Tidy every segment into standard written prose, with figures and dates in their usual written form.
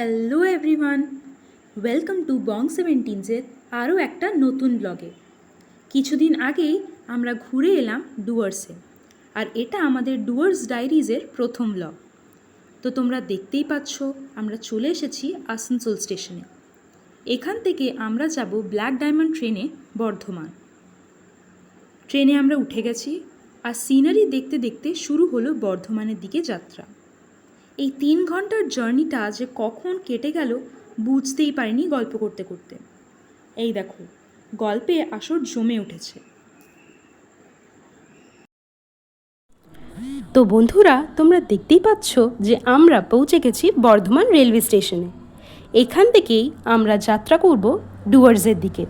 Hello everyone, welcome to বং 17-এর আরও একটা নতুন ব্লগে। কিছুদিন আগেই আমরা ঘুরে এলাম ডুয়ার্সে, আর এটা আমাদের ডুয়ার্স ডায়েরিজের প্রথম ব্লগ। তো তোমরা দেখতেই পাচ্ছ আমরা চলে এসেছি আসানসোল স্টেশনে। এখান থেকে আমরা যাব ব্ল্যাক ডায়মন্ড ট্রেনে বর্ধমান। ট্রেনে আমরা উঠে গেছি, আর সিনারি দেখতে দেখতে শুরু হলো বর্ধমানের দিকে যাত্রা। এই 3 ঘন্টার জার্নিটা যে কখন কেটে গেল বুঝতেই পারিনি গল্প করতে করতে। এই দেখো, গল্পে আসর জমে উঠেছে। তো বন্ধুরা, তোমরা দেখতেই পাচ্ছ যে আমরা পৌঁছে গেছি বর্ধমান রেলওয়ে স্টেশনে। এখান থেকেই আমরা যাত্রা করব ডুয়ার্সের দিকে।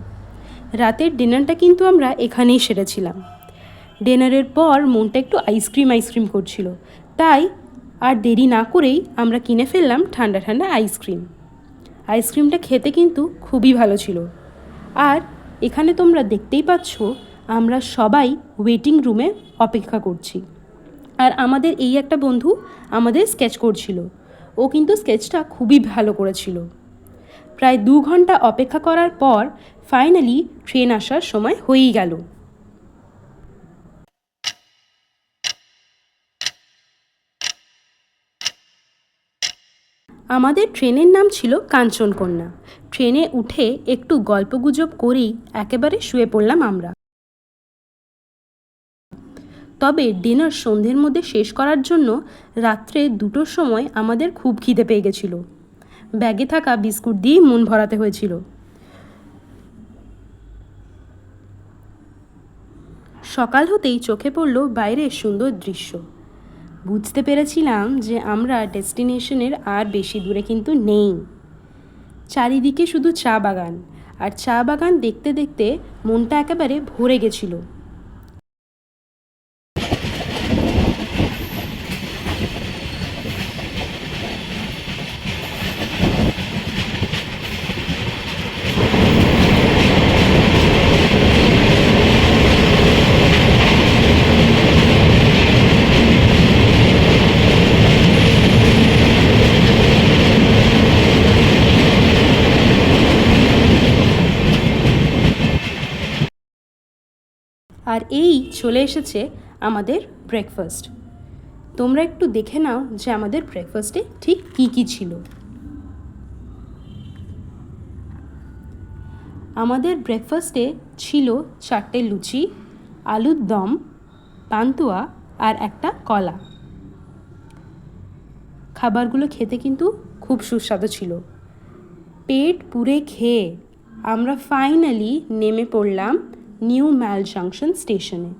রাতের ডিনারটা কিন্তু আমরা এখানেই সেরেছিলাম। ডিনারের পর মনটা একটু আইসক্রিম করছিল, তাই আর দেরি না করেই আমরা কিনে ফেললাম ঠান্ডা ঠান্ডা আইসক্রিম। আইসক্রিমটা খেতে কিন্তু খুবই ভালো ছিল। আর এখানে তোমরা দেখতেই পাচ্ছ আমরা সবাই ওয়েটিং রুমে অপেক্ষা করছি। আর আমাদের এই একটা বন্ধু আমাদের স্কেচ করছিল, ও কিন্তু স্কেচটা খুবই ভালো করেছিল। প্রায় 2 ঘন্টা অপেক্ষা করার পর ফাইনালি ট্রেন আসার সময় হয়েই গেল। আমাদের ট্রেনের নাম ছিল কাঞ্চনকন্যা। ট্রেনে উঠে একটু গল্পগুজব করেই একেবারে শুয়ে পড়লাম আমরা। তবে ডিনার সন্ধ্যের মধ্যে শেষ করার জন্য রাত্রে 2টোর সময় আমাদের খুব খিদে পেয়ে গেছিল। ব্যাগে থাকা বিস্কুট দিয়েই মন ভরাতে হয়েছিল। সকাল হতেই চোখে পড়ল বাইরের সুন্দর দৃশ্য। বুঝতে পেরেছিলাম যে আমরা ডেস্টিনেশনের আর বেশি দূরে কিন্তু নেই। চারিদিকে শুধু চা বাগান, আর চা বাগান দেখতে দেখতে মনটা একেবারে ভরে গেছিল। আর এই চলে এসেছে আমাদের ব্রেকফাস্ট। তোমরা একটু দেখে নাও যে আমাদের ব্রেকফাস্টে ঠিক কী কী ছিল। আমাদের ব্রেকফাস্টে ছিল 4টে লুচি, আলুর দম, পান্তুয়া আর একটা কলা। খাবারগুলো খেতে কিন্তু খুব সুস্বাদু ছিল। পেট পুরে খেয়ে আমরা ফাইনালি নেমে পড়লাম নিউ ম্যাল জাংশন স্টেশনে।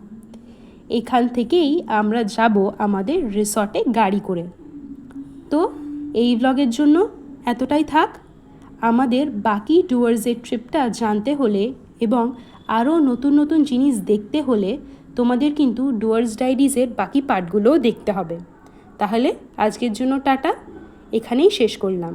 এখান থেকেই আমরা যাব আমাদের রিসর্টে গাড়ি করে। তো এই ব্লগের জন্য এতটাই থাক। আমাদের বাকি ডুয়ার্সের ট্রিপটা জানতে হলে এবং আরও নতুন নতুন জিনিস দেখতে হলে তোমাদের কিন্তু ডুয়ার্স ডায়েরিজের বাকি পার্টগুলোও দেখতে হবে। তাহলে আজকের জন্য টাটা, এখানেই শেষ করলাম।